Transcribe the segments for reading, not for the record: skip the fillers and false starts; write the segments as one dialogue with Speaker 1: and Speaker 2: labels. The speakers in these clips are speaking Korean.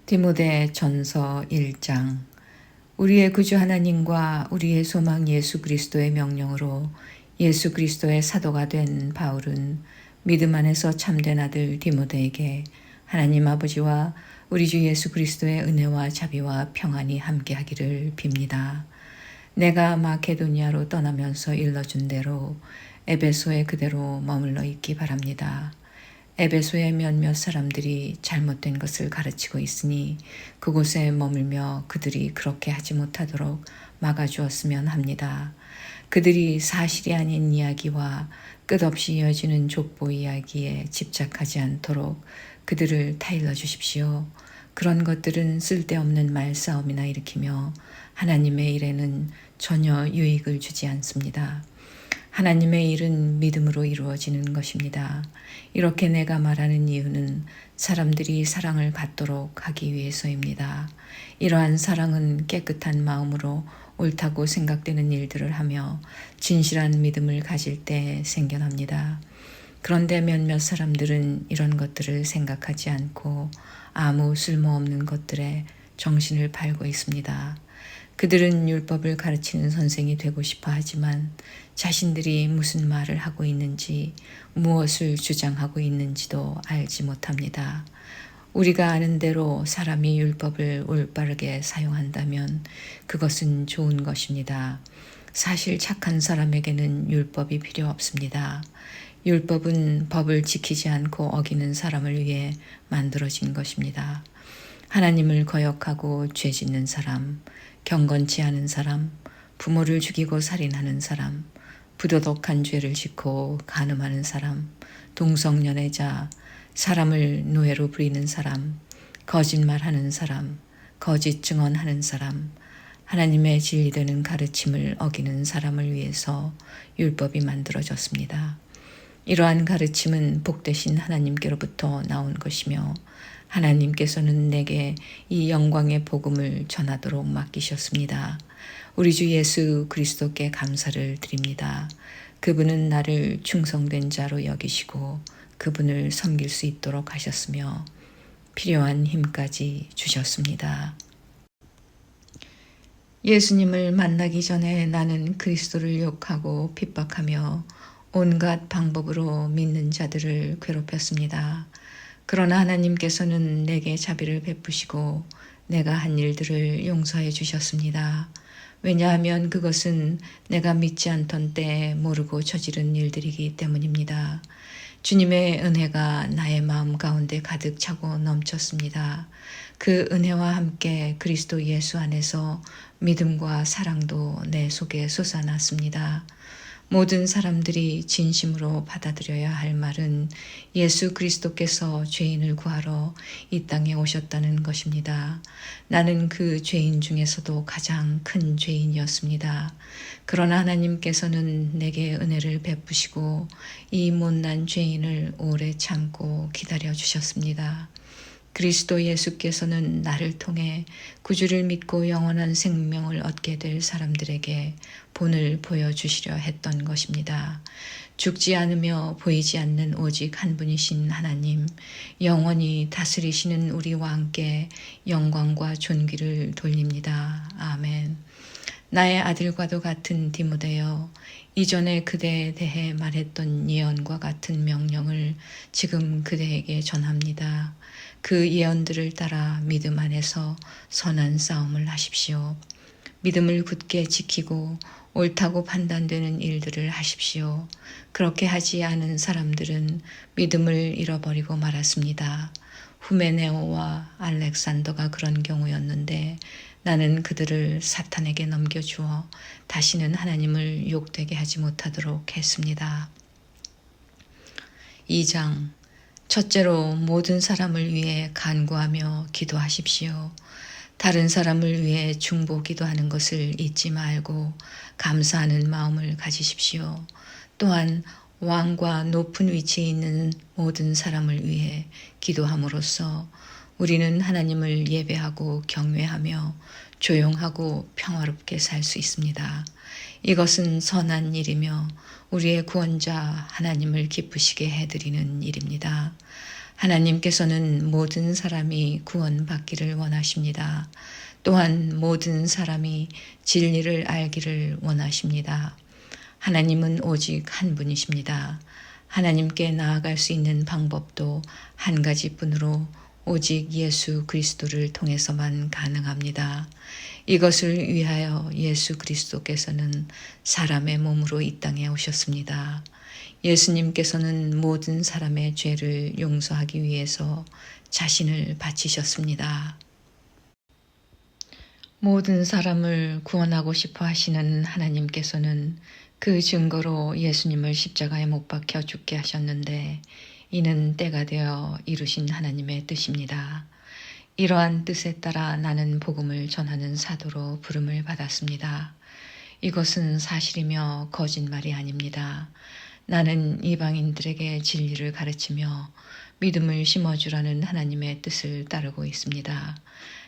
Speaker 1: 디모데 전서 1장. 우리의 구주 하나님과 우리의 소망 예수 그리스도의 명령으로 예수 그리스도의 사도가 된 바울은 믿음 안에서 참된 아들 디모데에게 하나님 아버지와 우리 주 예수 그리스도의 은혜와 자비와 평안이 함께하기를 빕니다. 내가 마케도니아로 떠나면서 일러준 대로 에베소에 그대로 머물러 있기 바랍니다. 에베소의 몇몇 사람들이 잘못된 것을 가르치고 있으니 그곳에 머물며 그들이 그렇게 하지 못하도록 막아주었으면 합니다. 그들이 사실이 아닌 이야기와 끝없이 이어지는 족보 이야기에 집착하지 않도록 그들을 타일러 주십시오. 그런 것들은 쓸데없는 말싸움이나 일으키며 하나님의 일에는 전혀 유익을 주지 않습니다. 하나님의 일은 믿음으로 이루어지는 것입니다. 이렇게 내가 말하는 이유는 사람들이 사랑을 갖도록 하기 위해서입니다. 이러한 사랑은 깨끗한 마음으로 옳다고 생각되는 일들을 하며 진실한 믿음을 가질 때 생겨납니다. 그런데 몇몇 사람들은 이런 것들을 생각하지 않고 아무 쓸모없는 것들에 정신을 팔고 있습니다. 그들은 율법을 가르치는 선생이 되고 싶어 하지만 자신들이 무슨 말을 하고 있는지, 무엇을 주장하고 있는지도 알지 못합니다. 우리가 아는 대로 사람이 율법을 올바르게 사용한다면 그것은 좋은 것입니다. 사실 착한 사람에게는 율법이 필요 없습니다. 율법은 법을 지키지 않고 어기는 사람을 위해 만들어진 것입니다. 하나님을 거역하고 죄 짓는 사람, 경건치 않은 사람, 부모를 죽이고 살인하는 사람, 부도덕한 죄를 짓고 간음하는 사람, 동성연애자, 사람을 노예로 부리는 사람, 거짓말하는 사람, 거짓 증언하는 사람, 하나님의 진리되는 가르침을 어기는 사람을 위해서 율법이 만들어졌습니다. 이러한 가르침은 복되신 하나님께로부터 나온 것이며 하나님께서는 내게 이 영광의 복음을 전하도록 맡기셨습니다. 우리 주 예수 그리스도께 감사를 드립니다. 그분은 나를 충성된 자로 여기시고 그분을 섬길 수 있도록 하셨으며 필요한 힘까지 주셨습니다. 예수님을 만나기 전에 나는 그리스도를 욕하고 핍박하며 온갖 방법으로 믿는 자들을 괴롭혔습니다. 그러나 하나님께서는 내게 자비를 베푸시고 내가 한 일들을 용서해 주셨습니다. 왜냐하면 그것은 내가 믿지 않던 때에 모르고 저지른 일들이기 때문입니다. 주님의 은혜가 나의 마음 가운데 가득 차고 넘쳤습니다. 그 은혜와 함께 그리스도 예수 안에서 믿음과 사랑도 내 속에 솟아났습니다. 모든 사람들이 진심으로 받아들여야 할 말은 예수 그리스도께서 죄인을 구하러 이 땅에 오셨다는 것입니다. 나는 그 죄인 중에서도 가장 큰 죄인이었습니다. 그러나 하나님께서는 내게 은혜를 베푸시고 이 못난 죄인을 오래 참고 기다려 주셨습니다. 그리스도 예수께서는 나를 통해 구주를 믿고 영원한 생명을 얻게 될 사람들에게 본을 보여주시려 했던 것입니다. 죽지 않으며 보이지 않는 오직 한 분이신 하나님, 영원히 다스리시는 우리 왕께 영광과 존귀를 돌립니다. 아멘. 나의 아들과도 같은 디모데여, 이전에 그대에 대해 말했던 예언과 같은 명령을 지금 그대에게 전합니다. 그 예언들을 따라 믿음 안에서 선한 싸움을 하십시오. 믿음을 굳게 지키고 옳다고 판단되는 일들을 하십시오. 그렇게 하지 않은 사람들은 믿음을 잃어버리고 말았습니다. 후메네오와 알렉산더가 그런 경우였는데 나는 그들을 사탄에게 넘겨주어 다시는 하나님을 욕되게 하지 못하도록 했습니다. 2장. 첫째로 모든 사람을 위해 간구하며 기도하십시오. 다른 사람을 위해 중보 기도하는 것을 잊지 말고 감사하는 마음을 가지십시오. 또한 왕과 높은 위치에 있는 모든 사람을 위해 기도함으로써 우리는 하나님을 예배하고 경외하며 조용하고 평화롭게 살 수 있습니다. 이것은 선한 일이며 우리의 구원자 하나님을 기쁘시게 해드리는 일입니다. 하나님께서는 모든 사람이 구원받기를 원하십니다. 또한 모든 사람이 진리를 알기를 원하십니다. 하나님은 오직 한 분이십니다. 하나님께 나아갈 수 있는 방법도 한 가지뿐으로 오직 예수 그리스도를 통해서만 가능합니다. 이것을 위하여 예수 그리스도께서는 사람의 몸으로 이 땅에 오셨습니다. 예수님께서는 모든 사람의 죄를 용서하기 위해서 자신을 바치셨습니다. 모든 사람을 구원하고 싶어 하시는 하나님께서는 그 증거로 예수님을 십자가에 못 박혀 죽게 하셨는데 이는 때가 되어 이루신 하나님의 뜻입니다. 이러한 뜻에 따라 나는 복음을 전하는 사도로 부름을 받았습니다. 이것은 사실이며 거짓말이 아닙니다. 나는 이방인들에게 진리를 가르치며 믿음을 심어주라는 하나님의 뜻을 따르고 있습니다.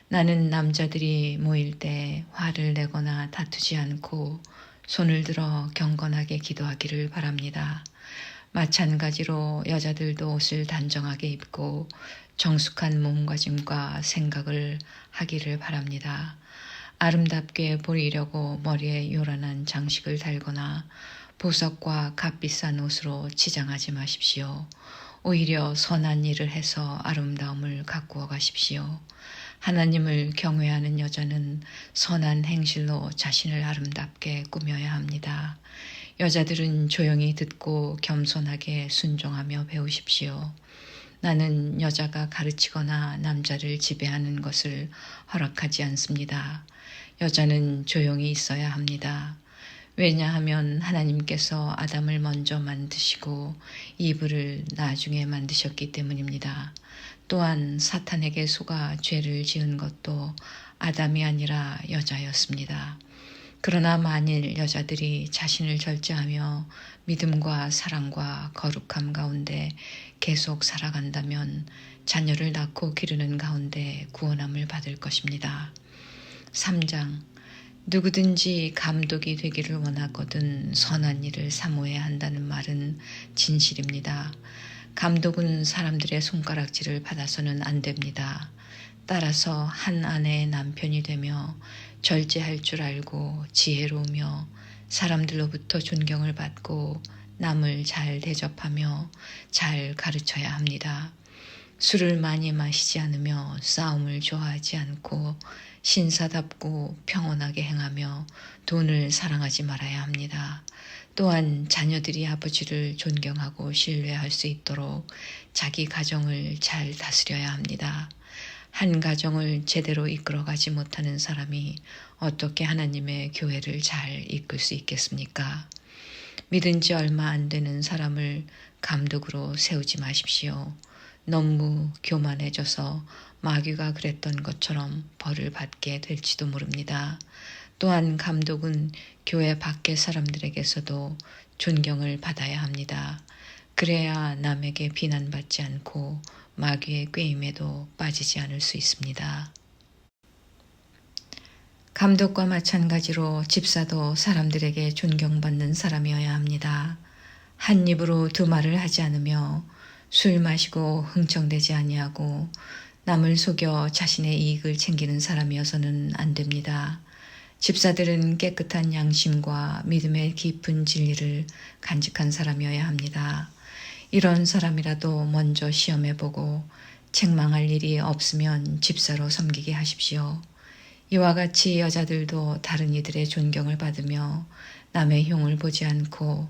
Speaker 1: 나는 남자들이 모일 때 화를 내거나 다투지 않고 손을 들어 경건하게 기도하기를 바랍니다. 마찬가지로 여자들도 옷을 단정하게 입고 정숙한 몸가짐과 생각을 하기를 바랍니다. 아름답게 보이려고 머리에 요란한 장식을 달거나 보석과 값비싼 옷으로 치장하지 마십시오. 오히려 선한 일을 해서 아름다움을 가꾸어 가십시오. 하나님을 경외하는 여자는 선한 행실로 자신을 아름답게 꾸며야 합니다. 여자들은 조용히 듣고 겸손하게 순종하며 배우십시오. 나는 여자가 가르치거나 남자를 지배하는 것을 허락하지 않습니다. 여자는 조용히 있어야 합니다. 왜냐하면 하나님께서 아담을 먼저 만드시고 이브를 나중에 만드셨기 때문입니다. 또한 사탄에게 속아 죄를 지은 것도 아담이 아니라 여자였습니다. 그러나 만일 여자들이 자신을 절제하며 믿음과 사랑과 거룩함 가운데 계속 살아간다면 자녀를 낳고 기르는 가운데 구원함을 받을 것입니다. 3장 누구든지 감독이 되기를 원하거든 선한 일을 사모해야 한다는 말은 진실입니다. 감독은 사람들의 손가락질을 받아서는 안 됩니다. 따라서 한 아내의 남편이 되며 절제할 줄 알고 지혜로우며 사람들로부터 존경을 받고 남을 잘 대접하며 잘 가르쳐야 합니다. 술을 많이 마시지 않으며 싸움을 좋아하지 않고 신사답고 평온하게 행하며 돈을 사랑하지 말아야 합니다. 또한 자녀들이 아버지를 존경하고 신뢰할 수 있도록 자기 가정을 잘 다스려야 합니다. 한 가정을 제대로 이끌어가지 못하는 사람이 어떻게 하나님의 교회를 잘 이끌 수 있겠습니까? 믿은 지 얼마 안 되는 사람을 감독으로 세우지 마십시오. 너무 교만해져서 마귀가 그랬던 것처럼 벌을 받게 될지도 모릅니다. 또한 감독은 교회 밖의 사람들에게서도 존경을 받아야 합니다. 그래야 남에게 비난받지 않고 마귀의 꾀임에도 빠지지 않을 수 있습니다. 감독과 마찬가지로 집사도 사람들에게 존경받는 사람이어야 합니다. 한 입으로 두 말을 하지 않으며 술 마시고 흥청대지 아니하고 남을 속여 자신의 이익을 챙기는 사람이어서는 안 됩니다. 집사들은 깨끗한 양심과 믿음의 깊은 진리를 간직한 사람이어야 합니다. 이런 사람이라도 먼저 시험해보고 책망할 일이 없으면 집사로 섬기게 하십시오. 이와 같이 여자들도 다른 이들의 존경을 받으며 남의 흉을 보지 않고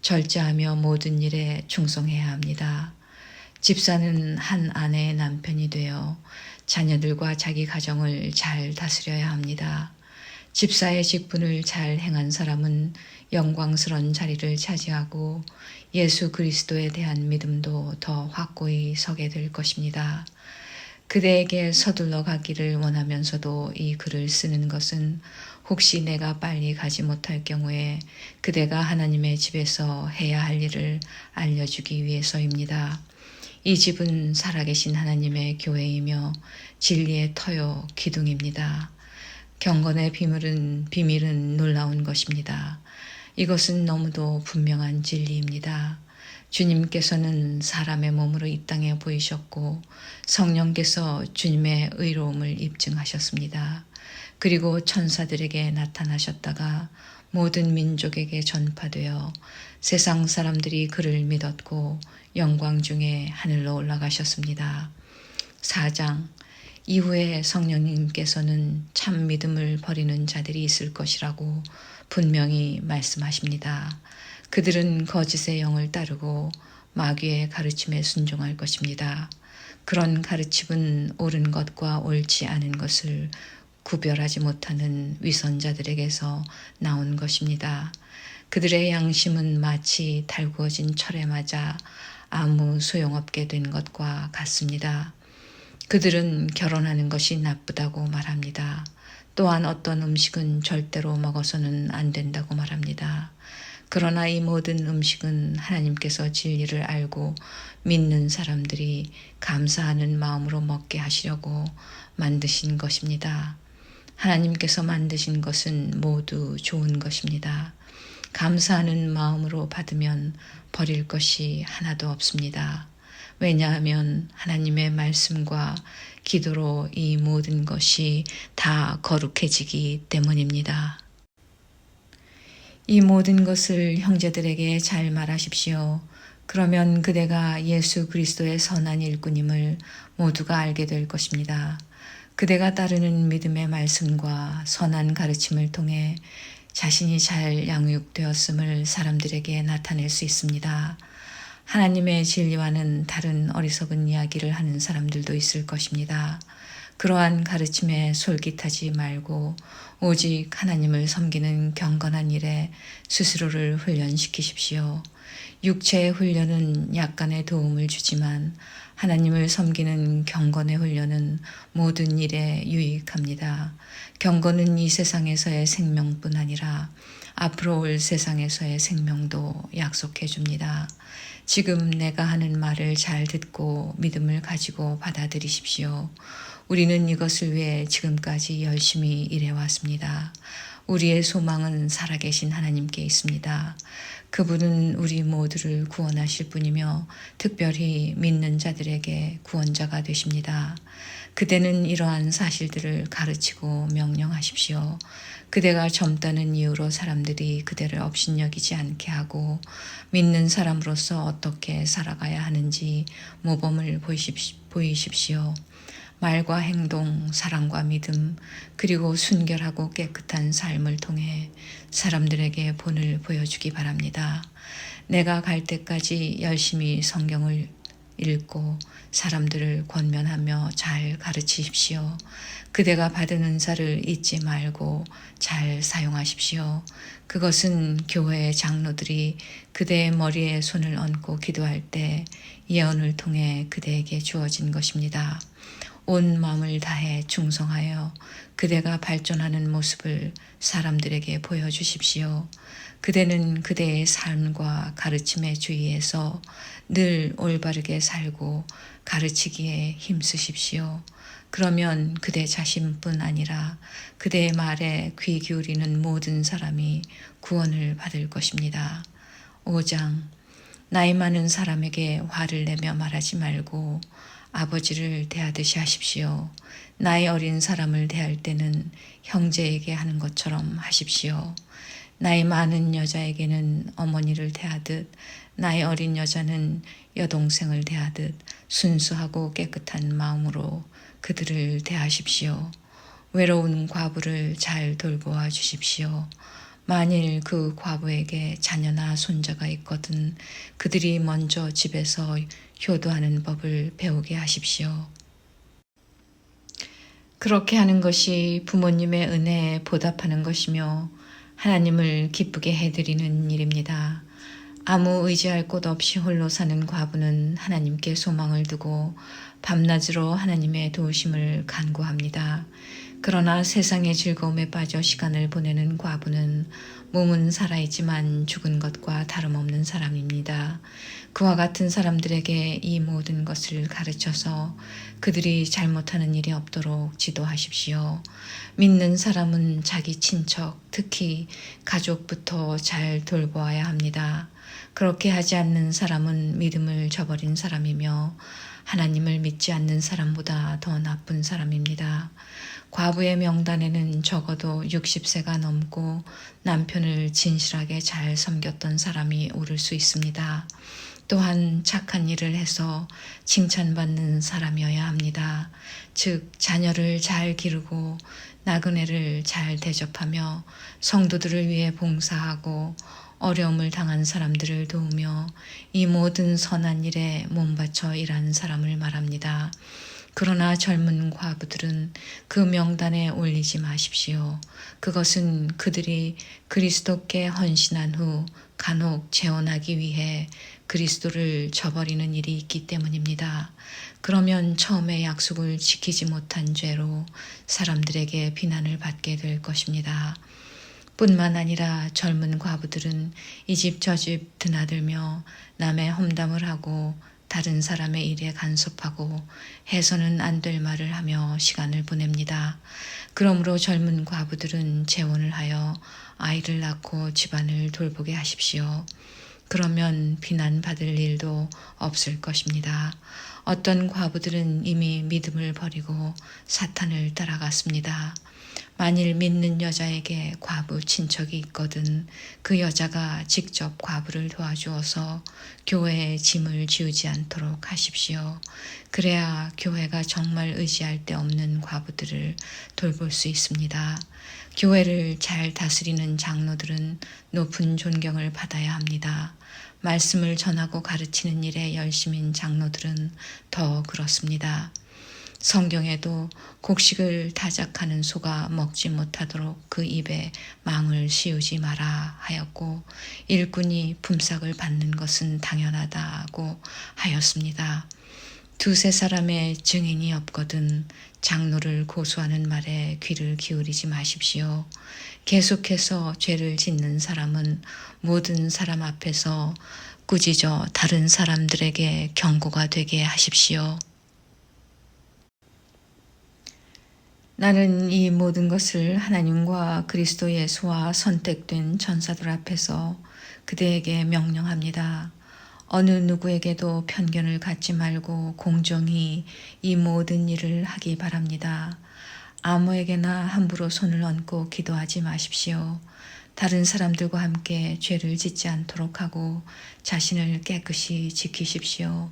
Speaker 1: 절제하며 모든 일에 충성해야 합니다. 집사는 한 아내의 남편이 되어 자녀들과 자기 가정을 잘 다스려야 합니다. 집사의 직분을 잘 행한 사람은 영광스러운 자리를 차지하고 예수 그리스도에 대한 믿음도 더 확고히 서게 될 것입니다. 그대에게 서둘러 가기를 원하면서도 이 글을 쓰는 것은 혹시 내가 빨리 가지 못할 경우에 그대가 하나님의 집에서 해야 할 일을 알려주기 위해서입니다. 이 집은 살아계신 하나님의 교회이며 진리의 터요 기둥입니다. 경건의 비밀은 놀라운 것입니다. 이것은 너무도 분명한 진리입니다. 주님께서는 사람의 몸으로 이 땅에 보이셨고 성령께서 주님의 의로움을 입증하셨습니다. 그리고 천사들에게 나타나셨다가 모든 민족에게 전파되어 세상 사람들이 그를 믿었고 영광 중에 하늘로 올라가셨습니다. 4장 이후에 성령님께서는 참 믿음을 버리는 자들이 있을 것이라고 분명히 말씀하십니다. 그들은 거짓의 영을 따르고 마귀의 가르침에 순종할 것입니다. 그런 가르침은 옳은 것과 옳지 않은 것을 구별하지 못하는 위선자들에게서 나온 것입니다. 그들의 양심은 마치 달구어진 철에 맞아 아무 소용없게 된 것과 같습니다. 그들은 결혼하는 것이 나쁘다고 말합니다. 또한 어떤 음식은 절대로 먹어서는 안 된다고 말합니다. 그러나 이 모든 음식은 하나님께서 진리를 알고 믿는 사람들이 감사하는 마음으로 먹게 하시려고 만드신 것입니다. 하나님께서 만드신 것은 모두 좋은 것입니다. 감사하는 마음으로 받으면 버릴 것이 하나도 없습니다. 왜냐하면 하나님의 말씀과 기도로 이 모든 것이 다 거룩해지기 때문입니다. 이 모든 것을 형제들에게 잘 말하십시오. 그러면 그대가 예수 그리스도의 선한 일꾼임을 모두가 알게 될 것입니다. 그대가 따르는 믿음의 말씀과 선한 가르침을 통해 자신이 잘 양육되었음을 사람들에게 나타낼 수 있습니다. 하나님의 진리와는 다른 어리석은 이야기를 하는 사람들도 있을 것입니다. 그러한 가르침에 솔깃하지 말고 오직 하나님을 섬기는 경건한 일에 스스로를 훈련시키십시오. 육체의 훈련은 약간의 도움을 주지만 하나님을 섬기는 경건의 훈련은 모든 일에 유익합니다. 경건은 이 세상에서의 생명뿐 아니라 앞으로 올 세상에서의 생명도 약속해 줍니다. 지금 내가 하는 말을 잘 듣고 믿음을 가지고 받아들이십시오. 우리는 이것을 위해 지금까지 열심히 일해왔습니다. 우리의 소망은 살아계신 하나님께 있습니다. 그분은 우리 모두를 구원하실 분이며 특별히 믿는 자들에게 구원자가 되십니다. 그대는 이러한 사실들을 가르치고 명령하십시오. 그대가 젊다는 이유로 사람들이 그대를 업신여기지 않게 하고 믿는 사람으로서 어떻게 살아가야 하는지 모범을 보이십시오. 말과 행동, 사랑과 믿음, 그리고 순결하고 깨끗한 삶을 통해 사람들에게 본을 보여주기 바랍니다. 내가 갈 때까지 열심히 성경을 읽고 사람들을 권면하며 잘 가르치십시오. 그대가 받은 은사를 잊지 말고 잘 사용하십시오. 그것은 교회의 장로들이 그대의 머리에 손을 얹고 기도할 때 예언을 통해 그대에게 주어진 것입니다. 온 마음을 다해 충성하여 그대가 발전하는 모습을 사람들에게 보여주십시오. 그대는 그대의 삶과 가르침에 주의해서 늘 올바르게 살고 가르치기에 힘쓰십시오. 그러면 그대 자신뿐 아니라 그대의 말에 귀 기울이는 모든 사람이 구원을 받을 것입니다. 5장 나이 많은 사람에게 화를 내며 말하지 말고 아버지를 대하듯이 하십시오. 나이 어린 사람을 대할 때는 형제에게 하는 것처럼 하십시오. 나이 많은 여자에게는 어머니를 대하듯 나이 어린 여자는 여동생을 대하듯 순수하고 깨끗한 마음으로 그들을 대하십시오. 외로운 과부를 잘 돌보아 주십시오. 만일 그 과부에게 자녀나 손자가 있거든 그들이 먼저 집에서 효도하는 법을 배우게 하십시오. 그렇게 하는 것이 부모님의 은혜에 보답하는 것이며 하나님을 기쁘게 해드리는 일입니다. 아무 의지할 곳 없이 홀로 사는 과부는 하나님께 소망을 두고 밤낮으로 하나님의 도우심을 간구합니다. 그러나 세상의 즐거움에 빠져 시간을 보내는 과부는 몸은 살아있지만 죽은 것과 다름없는 사람입니다. 그와 같은 사람들에게 이 모든 것을 가르쳐서 그들이 잘못하는 일이 없도록 지도하십시오. 믿는 사람은 자기 친척, 특히 가족부터 잘 돌보아야 합니다. 그렇게 하지 않는 사람은 믿음을 저버린 사람이며 하나님을 믿지 않는 사람보다 더 나쁜 사람입니다. 과부의 명단에는 적어도 60세가 넘고 남편을 진실하게 잘 섬겼던 사람이 오를 수 있습니다. 또한 착한 일을 해서 칭찬받는 사람이어야 합니다. 즉, 자녀를 잘 기르고 나그네를 잘 대접하며 성도들을 위해 봉사하고 어려움을 당한 사람들을 도우며 이 모든 선한 일에 몸바쳐 일하는 사람을 말합니다. 그러나 젊은 과부들은 그 명단에 올리지 마십시오. 그것은 그들이 그리스도께 헌신한 후 간혹 재혼하기 위해 그리스도를 저버리는 일이 있기 때문입니다. 그러면 처음에 약속을 지키지 못한 죄로 사람들에게 비난을 받게 될 것입니다. 뿐만 아니라 젊은 과부들은 이 집 저 집 드나들며 남의 험담을 하고 다른 사람의 일에 간섭하고 해서는 안 될 말을 하며 시간을 보냅니다. 그러므로 젊은 과부들은 재혼을 하여 아이를 낳고 집안을 돌보게 하십시오. 그러면 비난받을 일도 없을 것입니다. 어떤 과부들은 이미 믿음을 버리고 사탄을 따라갔습니다. 만일 믿는 여자에게 과부 친척이 있거든 그 여자가 직접 과부를 도와주어서 교회에 짐을 지우지 않도록 하십시오. 그래야 교회가 정말 의지할 데 없는 과부들을 돌볼 수 있습니다. 교회를 잘 다스리는 장로들은 높은 존경을 받아야 합니다. 말씀을 전하고 가르치는 일에 열심인 장로들은 더 그렇습니다. 성경에도 곡식을 타작하는 소가 먹지 못하도록 그 입에 망을 씌우지 마라 하였고 일꾼이 품삯을 받는 것은 당연하다고 하였습니다. 두세 사람의 증인이 없거든 장로를 고소하는 말에 귀를 기울이지 마십시오. 계속해서 죄를 짓는 사람은 모든 사람 앞에서 꾸짖어 다른 사람들에게 경고가 되게 하십시오. 나는 이 모든 것을 하나님과 그리스도 예수와 선택된 전사들 앞에서 그대에게 명령합니다. 어느 누구에게도 편견을 갖지 말고 공정히 이 모든 일을 하기 바랍니다. 아무에게나 함부로 손을 얹고 기도하지 마십시오. 다른 사람들과 함께 죄를 짓지 않도록 하고 자신을 깨끗이 지키십시오.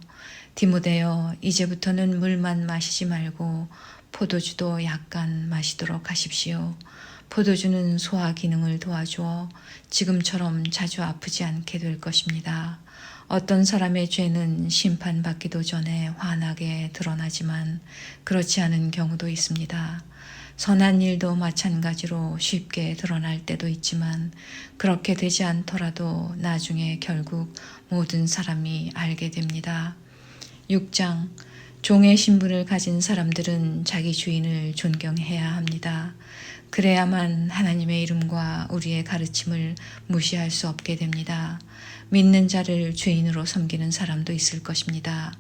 Speaker 1: 디모데여, 이제부터는 물만 마시지 말고 포도주도 약간 마시도록 하십시오. 포도주는 소화 기능을 도와주어 지금처럼 자주 아프지 않게 될 것입니다. 어떤 사람의 죄는 심판받기도 전에 환하게 드러나지만 그렇지 않은 경우도 있습니다. 선한 일도 마찬가지로 쉽게 드러날 때도 있지만 그렇게 되지 않더라도 나중에 결국 모든 사람이 알게 됩니다. 6장 종의 신분을 가진 사람들은 자기 주인을 존경해야 합니다. 그래야만 하나님의 이름과 우리의 가르침을 무시할 수 없게 됩니다. 믿는 자를 주인으로 섬기는 사람도 있을 것입니다.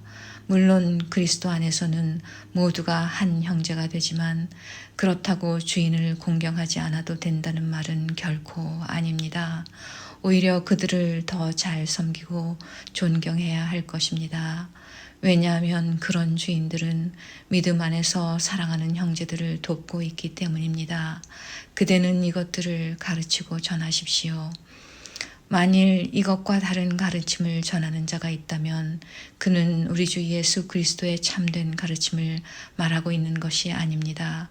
Speaker 1: 물론 그리스도 안에서는 모두가 한 형제가 되지만 그렇다고 주인을 공경하지 않아도 된다는 말은 결코 아닙니다. 오히려 그들을 더 잘 섬기고 존경해야 할 것입니다. 왜냐하면 그런 주인들은 믿음 안에서 사랑하는 형제들을 돕고 있기 때문입니다. 그대는 이것들을 가르치고 전하십시오. 만일 이것과 다른 가르침을 전하는 자가 있다면 그는 우리 주 예수 그리스도의 참된 가르침을 말하고 있는 것이 아닙니다.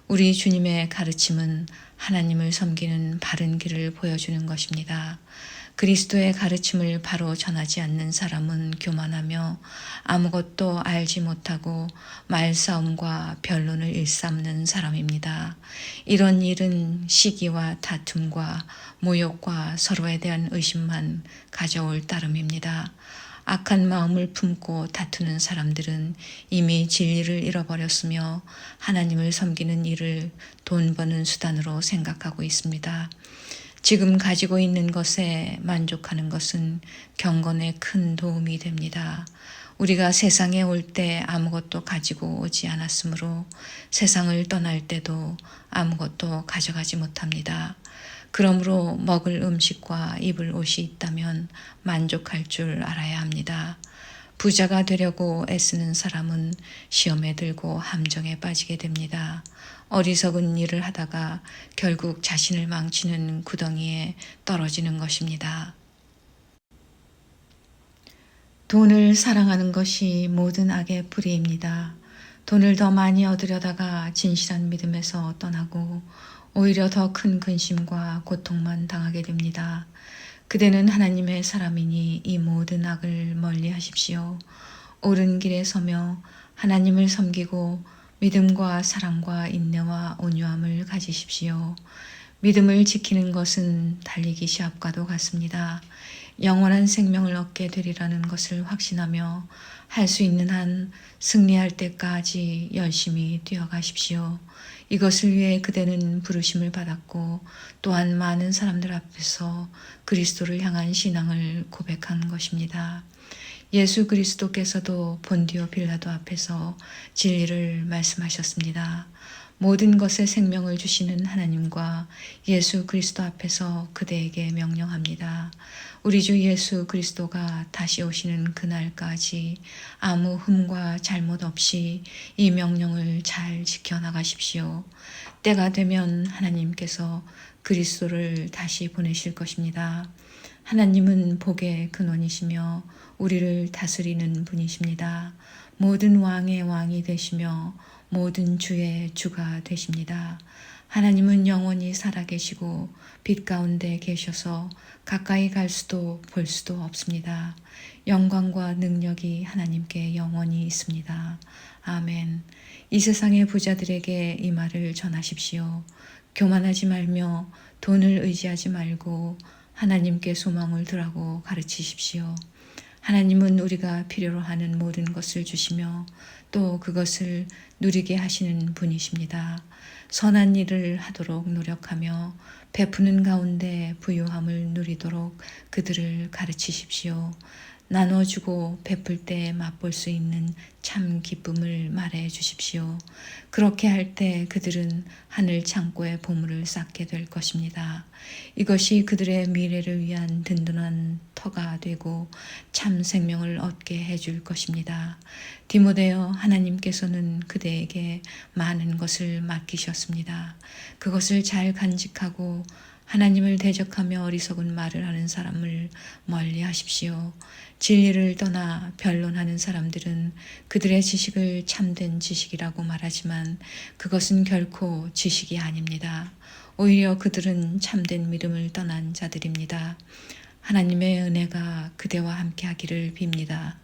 Speaker 1: 우리 주님의 가르침은 하나님을 섬기는 바른 길을 보여주는 것입니다. 그리스도의 가르침을 바로 전하지 않는 사람은 교만하며 아무것도 알지 못하고 말싸움과 변론을 일삼는 사람입니다. 이런 일은 시기와 다툼과 모욕과 서로에 대한 의심만 가져올 따름입니다. 악한 마음을 품고 다투는 사람들은 이미 진리를 잃어버렸으며 하나님을 섬기는 일을 돈 버는 수단으로 생각하고 있습니다. 지금 가지고 있는 것에 만족하는 것은 경건에 큰 도움이 됩니다. 우리가 세상에 올 때 아무것도 가지고 오지 않았으므로 세상을 떠날 때도 아무것도 가져가지 못합니다. 그러므로 먹을 음식과 입을 옷이 있다면 만족할 줄 알아야 합니다. 부자가 되려고 애쓰는 사람은 시험에 들고 함정에 빠지게 됩니다. 어리석은 일을 하다가 결국 자신을 망치는 구덩이에 떨어지는 것입니다. 돈을 사랑하는 것이 모든 악의 뿌리입니다. 돈을 더 많이 얻으려다가 진실한 믿음에서 떠나고 오히려 더 큰 근심과 고통만 당하게 됩니다. 그대는 하나님의 사람이니 이 모든 악을 멀리 하십시오. 옳은 길에 서며 하나님을 섬기고 믿음과 사랑과 인내와 온유함을 가지십시오. 믿음을 지키는 것은 달리기 시합과도 같습니다. 영원한 생명을 얻게 되리라는 것을 확신하며 할 수 있는 한 승리할 때까지 열심히 뛰어가십시오. 이것을 위해 그대는 부르심을 받았고 또한 많은 사람들 앞에서 그리스도를 향한 신앙을 고백한 것입니다. 예수 그리스도께서도 본디오 빌라도 앞에서 진리를 말씀하셨습니다. 모든 것에 생명을 주시는 하나님과 예수 그리스도 앞에서 그대에게 명령합니다. 우리 주 예수 그리스도가 다시 오시는 그날까지 아무 흠과 잘못 없이 이 명령을 잘 지켜나가십시오. 때가 되면 하나님께서 그리스도를 다시 보내실 것입니다. 하나님은 복의 근원이시며 우리를 다스리는 분이십니다. 모든 왕의 왕이 되시며 모든 주의 주가 되십니다. 하나님은 영원히 살아계시고 빛 가운데 계셔서 가까이 갈 수도 볼 수도 없습니다. 영광과 능력이 하나님께 영원히 있습니다. 아멘. 이 세상의 부자들에게 이 말을 전하십시오. 교만하지 말며 돈을 의지하지 말고 하나님께 소망을 두라고 가르치십시오. 하나님은 우리가 필요로 하는 모든 것을 주시며 또 그것을 누리게 하시는 분이십니다. 선한 일을 하도록 노력하며 베푸는 가운데 부유함을 누리도록 그들을 가르치십시오. 나눠주고 베풀 때 맛볼 수 있는 참 기쁨을 말해 주십시오. 그렇게 할 때 그들은 하늘 창고에 보물을 쌓게 될 것입니다. 이것이 그들의 미래를 위한 든든한 터가 되고 참 생명을 얻게 해줄 것입니다. 디모데여, 하나님께서는 그대에게 많은 것을 맡기셨습니다. 그것을 잘 간직하고 하나님을 대적하며 어리석은 말을 하는 사람을 멀리 하십시오. 진리를 떠나 변론하는 사람들은 그들의 지식을 참된 지식이라고 말하지만 그것은 결코 지식이 아닙니다. 오히려 그들은 참된 믿음을 떠난 자들입니다. 하나님의 은혜가 그대와 함께 하기를 빕니다.